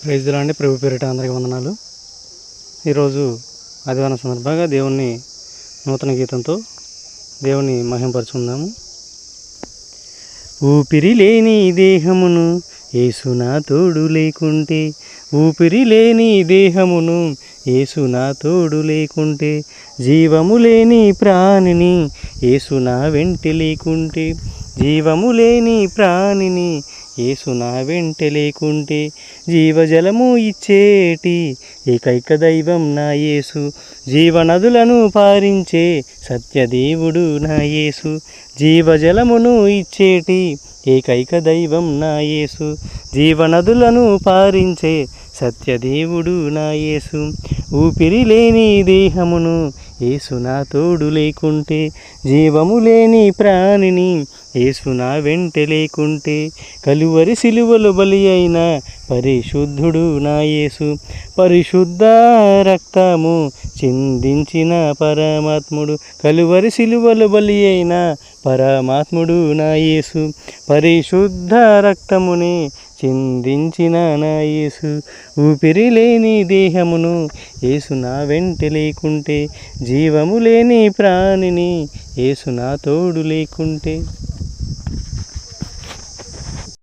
Praise the lord అండి. ప్రభు పేరిట అందరికీ వందనాలు. ఈరోజు ఆదివారం సందర్భంగా దేవుణ్ణి నూతన గీతంతో దేవుని మహింపరచుకుందాము. ఊపిరి లేని దేహమును యేసు నా తోడు లేకుంటే, ఊపిరి లేని దేహమును యేసు నా తోడు లేకుంటే, జీవము లేని ప్రాణిని యేసు నా వెంట లేకుంటే, జీవము లేని ప్రాణిని యేసు నా వెంట లేకుంటే, జీవజలము ఇచ్చేటి ఏకైక దైవం నా యేసు, జీవనదులను పారించే సత్యదేవుడు నా యేసు, జీవజలమును ఇచ్చేటి ఏకైక దైవం నా యేసు, జీవనదులను పారించే సత్యదేవుడు నా యేసు. ఊపిరి లేని దేహమును యేసు నా తోడు లేకుంటే, జీవము లేని ప్రాణిని యేసు నా వెంట లేకుంటే, కలువరి సిలువలు బలి అయిన పరిశుద్ధుడు నా యేసు, పరిశుద్ధ రక్తము చిందించిన పరమాత్ముడు, కలువరి సిలువలు బలి అయిన పరమాత్ముడు నా యేసు, పరిశుద్ధ రక్తముని చిందించిన నా యేసు. ఊపిరి లేని దేహమును యేసు నా వెంట లేకుంటే, జీవము లేని ప్రాణిని యేసు నా తోడు లేకుంటే.